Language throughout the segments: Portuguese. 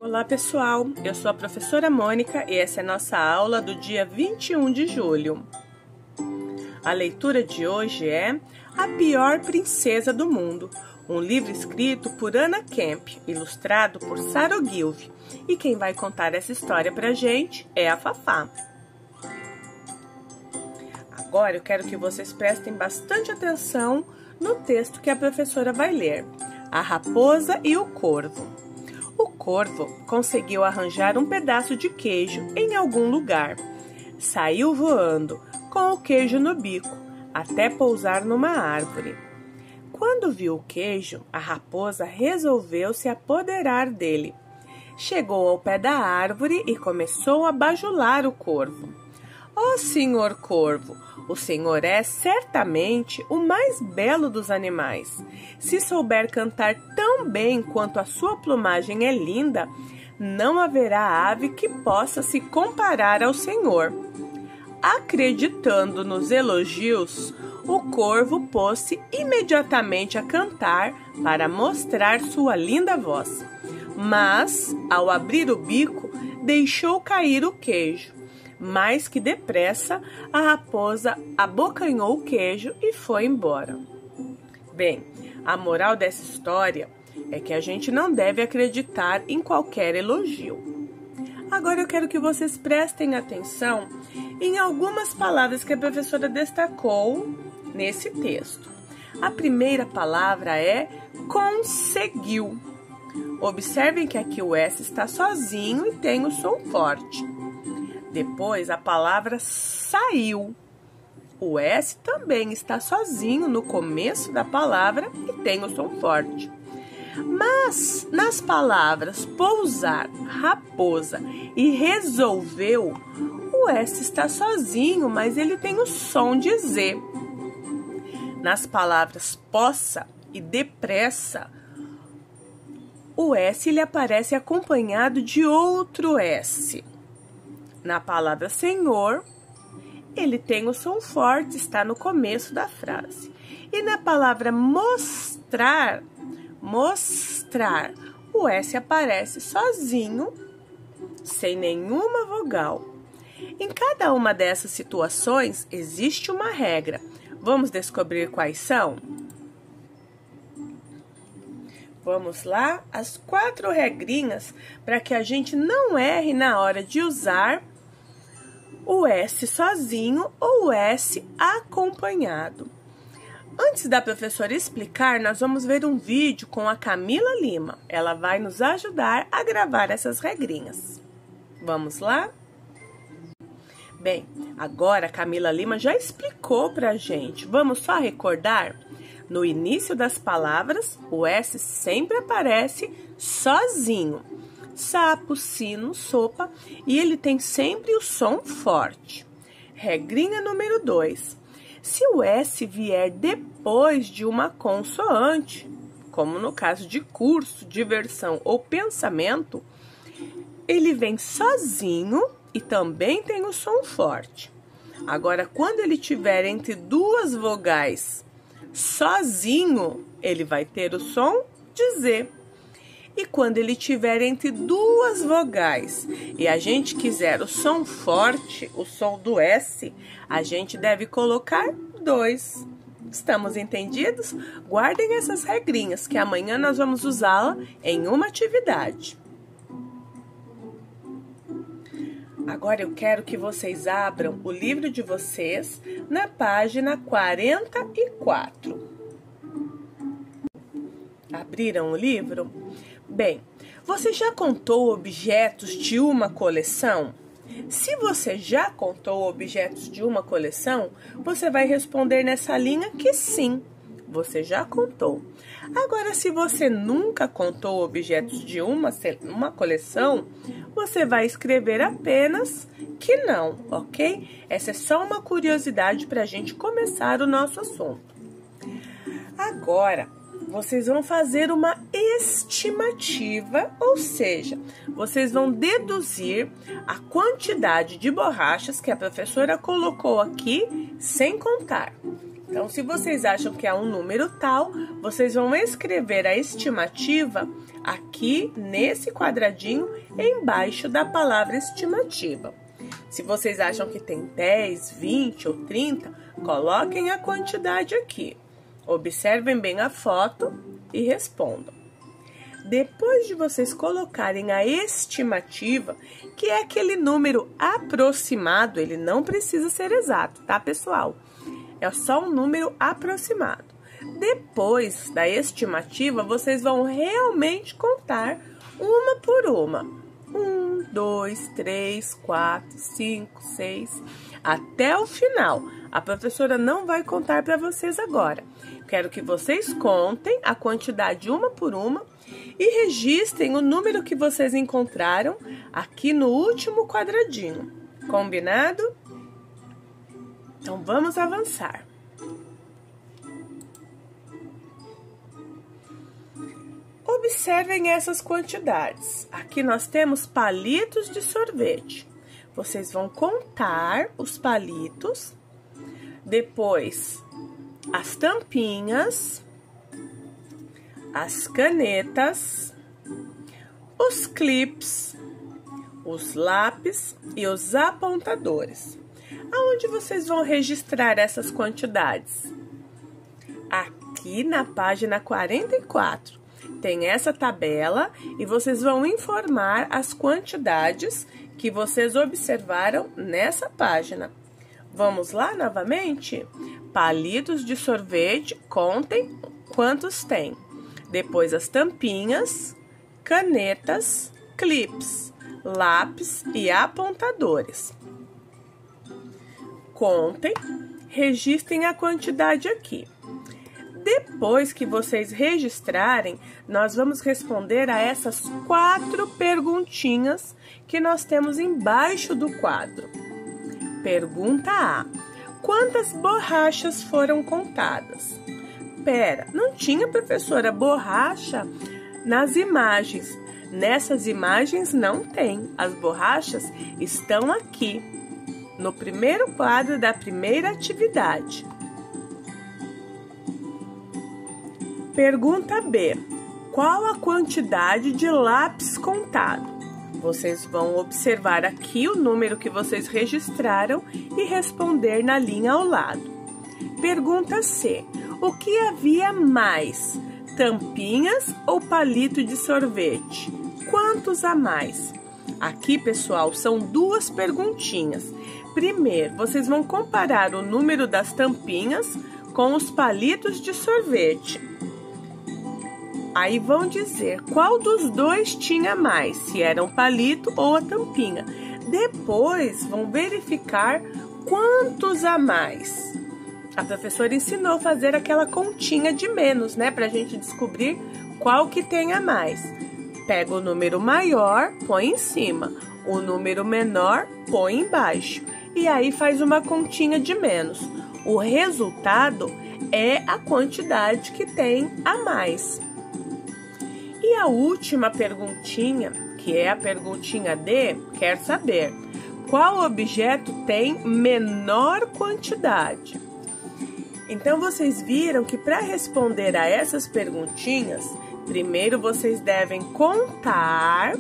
Olá pessoal, eu sou a professora Mônica e essa é a nossa aula do dia 21 de julho. A leitura de hoje é A Pior Princesa do Mundo, um livro escrito por Anna Camp, ilustrado por Sara Ogilvy. E quem vai contar essa história pra gente é a Fafá. Agora eu quero que vocês prestem bastante atenção no texto que a professora vai ler, A Raposa e o Corvo. O corvo conseguiu arranjar um pedaço de queijo em algum lugar. Saiu voando, com o queijo no bico, até pousar numa árvore. Quando viu o queijo, a raposa resolveu se apoderar dele. Chegou ao pé da árvore e começou a bajular o corvo. Ó senhor corvo, o senhor é certamente o mais belo dos animais. Se souber cantar tão bem quanto a sua plumagem é linda, não haverá ave que possa se comparar ao senhor. Acreditando nos elogios, o corvo pôs-se imediatamente a cantar para mostrar sua linda voz. Mas, ao abrir o bico, deixou cair o queijo. Mais que depressa, a raposa abocanhou o queijo e foi embora. Bem, a moral dessa história é que a gente não deve acreditar em qualquer elogio. Agora eu quero que vocês prestem atenção em algumas palavras que a professora destacou nesse texto. A primeira palavra é conseguiu. Observem que aqui o S está sozinho e tem o som forte. Depois, a palavra saiu. O S também está sozinho no começo da palavra e tem o som forte. Mas, nas palavras pousar, raposa e resolveu, o S está sozinho, mas ele tem o som de Z. Nas palavras possa e depressa, o S ele aparece acompanhado de outro S. Na palavra senhor, ele tem o som forte, está no começo da frase. E na palavra mostrar, o S aparece sozinho, sem nenhuma vogal. Em cada uma dessas situações, existe uma regra. Vamos descobrir quais são? Vamos lá? As 4 regrinhas para que a gente não erre na hora de usar o S sozinho ou o S acompanhado. Antes da professora explicar, nós vamos ver um vídeo com a Camila Lima. Ela vai nos ajudar a gravar essas regrinhas. Vamos lá? Bem, agora a Camila Lima já explicou pra gente. Vamos só recordar? No início das palavras, o S sempre aparece sozinho. Sapo, sino, sopa, e ele tem sempre o som forte. Regrinha número 2. Se o S vier depois de uma consoante, como no caso de curso, diversão ou pensamento, ele vem sozinho e também tem o som forte. Agora, quando ele estiver entre 2 vogais sozinho, ele vai ter o som de Z. E quando ele estiver entre 2 vogais e a gente quiser o som forte, o som do S, a gente deve colocar 2. Estamos entendidos? Guardem essas regrinhas que amanhã nós vamos usá-la em uma atividade. Agora eu quero que vocês abram o livro de vocês na página 44. Abriram o livro? Bem, você já contou objetos de uma coleção? Se você já contou objetos de uma coleção, você vai responder nessa linha que sim, você já contou. Agora, se você nunca contou objetos de uma coleção, você vai escrever apenas que não, ok? Essa é só uma curiosidade para a gente começar o nosso assunto. Agora, vocês vão fazer uma estimativa, ou seja, vocês vão deduzir a quantidade de borrachas que a professora colocou aqui sem contar. Então, se vocês acham que é um número tal, vocês vão escrever a estimativa aqui nesse quadradinho embaixo da palavra estimativa. Se vocês acham que tem 10, 20 ou 30, coloquem a quantidade aqui. Observem bem a foto e respondam. Depois de vocês colocarem a estimativa, que é aquele número aproximado, ele não precisa ser exato, tá, pessoal? É só um número aproximado. Depois da estimativa, vocês vão realmente contar uma por uma. 1, 2, 3, 4, 5, 6, até o final. A professora não vai contar para vocês agora. Quero que vocês contem a quantidade uma por uma e registrem o número que vocês encontraram aqui no último quadradinho. Combinado? Então, vamos avançar. Observem essas quantidades. Aqui nós temos palitos de sorvete. Vocês vão contar os palitos, depois as tampinhas, as canetas, os clips, os lápis e os apontadores. Aonde vocês vão registrar essas quantidades? Aqui na página 44. Tem essa tabela e vocês vão informar as quantidades que vocês observaram nessa página. Vamos lá novamente? Palitos de sorvete, contem quantos tem. Depois as tampinhas, canetas, clips, lápis e apontadores. Contem, registrem a quantidade aqui. Depois que vocês registrarem, nós vamos responder a essas 4 perguntinhas que nós temos embaixo do quadro. Pergunta A: quantas borrachas foram contadas? Pera, não tinha, professora, borracha nas imagens. Nessas imagens não tem. As borrachas estão aqui, no primeiro quadro da primeira atividade. Pergunta B: qual a quantidade de lápis contado? Vocês vão observar aqui o número que vocês registraram e responder na linha ao lado. Pergunta C: o que havia mais? Tampinhas ou palito de sorvete? Quantos a mais? Aqui, pessoal, são 2 perguntinhas. Primeiro, vocês vão comparar o número das tampinhas com os palitos de sorvete. Aí vão dizer qual dos 2 tinha mais, se era um palito ou a tampinha. Depois vão verificar quantos a mais. A professora ensinou a fazer aquela continha de menos, né? Pra gente descobrir qual que tem a mais. Pega o número maior, põe em cima. O número menor, põe embaixo. E aí faz uma continha de menos. O resultado é a quantidade que tem a mais. E a última perguntinha, que é a perguntinha D, quer saber qual objeto tem menor quantidade. Então, vocês viram que para responder a essas perguntinhas, primeiro vocês devem contar,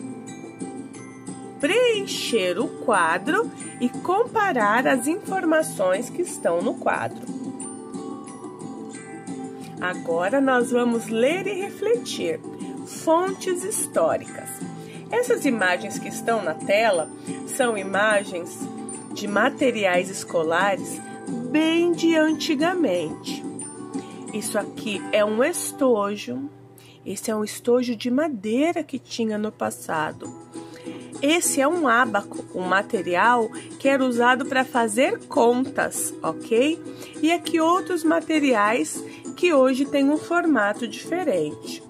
preencher o quadro e comparar as informações que estão no quadro. Agora nós vamos ler e refletir. Fontes históricas. Essas imagens que estão na tela são imagens de materiais escolares bem de antigamente. Isso aqui é um estojo. Esse é um estojo de madeira que tinha no passado. Esse é um ábaco, um material que era usado para fazer contas, ok? E aqui outros materiais que hoje têm um formato diferente.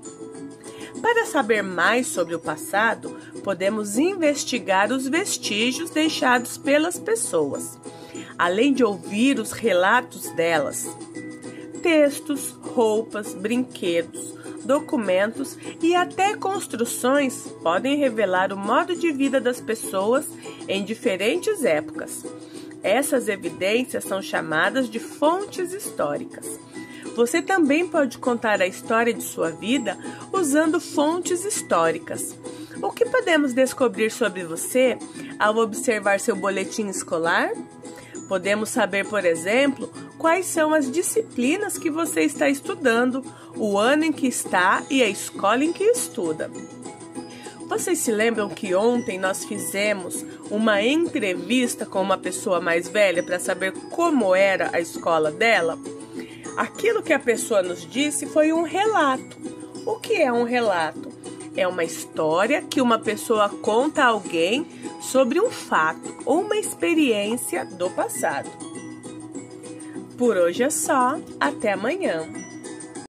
Para saber mais sobre o passado, podemos investigar os vestígios deixados pelas pessoas, além de ouvir os relatos delas. Textos, roupas, brinquedos, documentos e até construções podem revelar o modo de vida das pessoas em diferentes épocas. Essas evidências são chamadas de fontes históricas. Você também pode contar a história de sua vida usando fontes históricas. O que podemos descobrir sobre você ao observar seu boletim escolar? Podemos saber, por exemplo, quais são as disciplinas que você está estudando, o ano em que está e a escola em que estuda. Vocês se lembram que ontem nós fizemos uma entrevista com uma pessoa mais velha para saber como era a escola dela? Aquilo que a pessoa nos disse foi um relato. O que é um relato? É uma história que uma pessoa conta a alguém sobre um fato ou uma experiência do passado. Por hoje é só. Até amanhã.